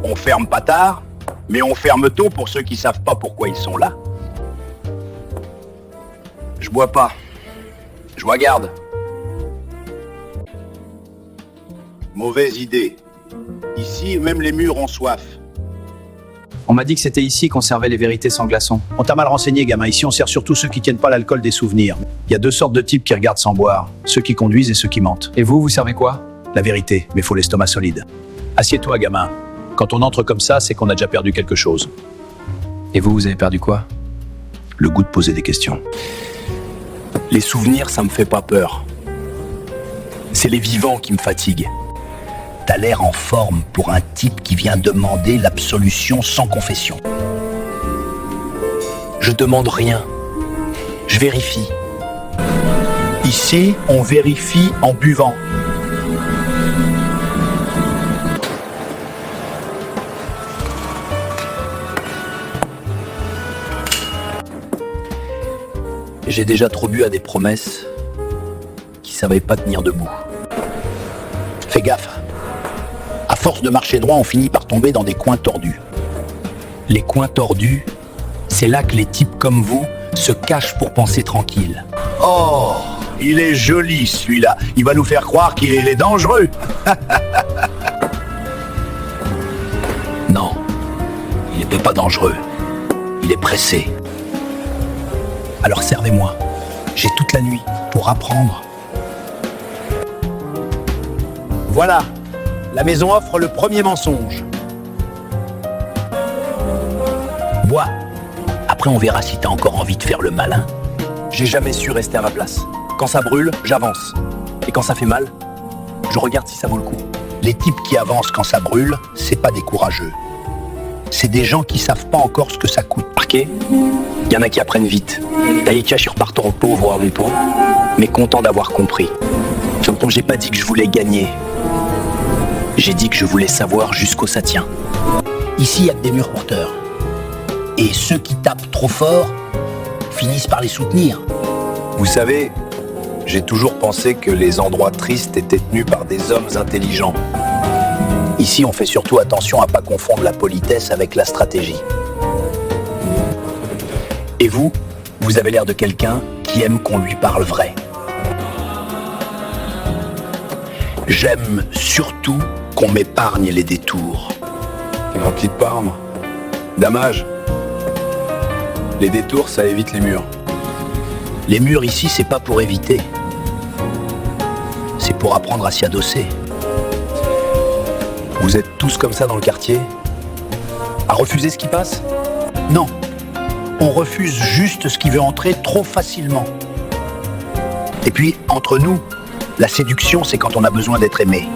On ferme pas tard, mais on ferme tôt pour ceux qui savent pas pourquoi ils sont là. Je bois pas. Je regarde. Mauvaise idée. Ici, même les murs ont soif. On m'a dit que c'était ici qu'on servait les vérités sans glaçons. On t'a mal renseigné, gamin. Ici, on sert surtout ceux qui tiennent pas l'alcool des souvenirs. Il y a deux sortes de types qui regardent sans boire. Ceux qui conduisent et ceux qui mentent. Et vous servez quoi? La vérité, mais faut l'estomac solide. Assieds-toi, gamin. Quand on entre comme ça, c'est qu'on a déjà perdu quelque chose. Et vous avez perdu quoi? Le goût de poser des questions. Les souvenirs, ça me fait pas peur. C'est les vivants qui me fatiguent. T'as l'air en forme pour un type qui vient demander l'absolution sans confession. Je demande rien. Je vérifie. Ici, on vérifie en buvant. J'ai déjà trop bu à des promesses qui savaient pas tenir debout. Fais gaffe. À force de marcher droit, on finit par tomber dans des coins tordus. Les coins tordus, c'est là que les types comme vous se cachent pour penser tranquille. Oh, il est joli celui-là. Il va nous faire croire qu'il est dangereux. Non, il n'est pas dangereux. Il est pressé. Alors servez-moi. J'ai toute la nuit pour apprendre. Voilà. La maison offre le premier mensonge. Bois. Après, on verra si t'as encore envie de faire le malin. J'ai jamais su rester à ma place. Quand ça brûle, j'avance. Et quand ça fait mal, je regarde si ça vaut le coup. Les types qui avancent quand ça brûle, c'est pas des courageux. C'est des gens qui savent pas encore ce que ça coûte. Marqué, il y en a qui apprennent vite. Taïka, je suis repartant pauvre à mon pot, mais content d'avoir compris. J'entends, j'ai pas dit que je voulais gagner. J'ai dit que je voulais savoir jusqu'où ça tient. Ici, il y a que des murs porteurs. Et ceux qui tapent trop fort finissent par les soutenir. Vous savez, j'ai toujours pensé que les endroits tristes étaient tenus par des hommes intelligents. Ici, on fait surtout attention à pas confondre la politesse avec la stratégie. Et vous, vous avez l'air de quelqu'un qui aime qu'on lui parle vrai. J'aime surtout qu'on m'épargne les détours. Ma petite Parme. Damage. Les détours, ça évite les murs. Les murs ici, c'est pas pour éviter. C'est pour apprendre à s'y adosser. Vous êtes tous comme ça dans le quartier? À refuser ce qui passe? Non. On refuse juste ce qui veut entrer trop facilement. Et puis, entre nous, la séduction, c'est quand on a besoin d'être aimé.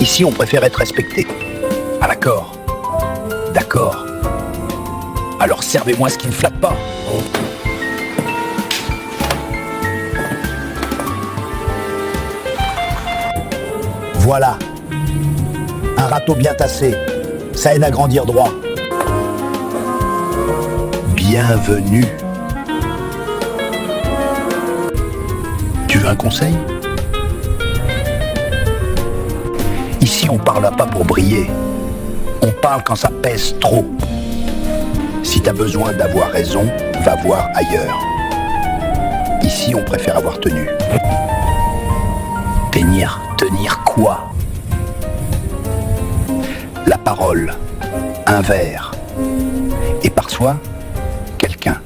Ici, on préfère être respecté. Ah d'accord. D'accord. Alors servez-moi ce qui ne flatte pas. Voilà. Un râteau bien tassé. Ça aide à grandir droit. Bienvenue. Tu veux un conseil? Ici, on parle pas pour briller. On parle quand ça pèse trop. Si t'as besoin d'avoir raison, va voir ailleurs. Ici, on préfère avoir tenu. Tenir quoi? La parole, un verre. Et par soi, quelqu'un.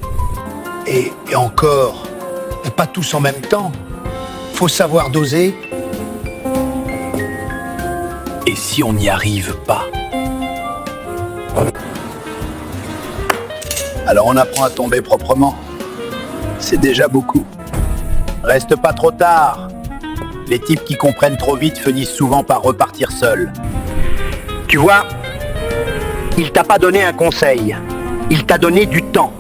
Et encore, pas tous en même temps. Faut savoir doser. Et si on n'y arrive pas? Alors on apprend à tomber proprement. C'est déjà beaucoup. Reste pas trop tard. Les types qui comprennent trop vite finissent souvent par repartir seuls. Tu vois, il t'a pas donné un conseil. Il t'a donné du temps.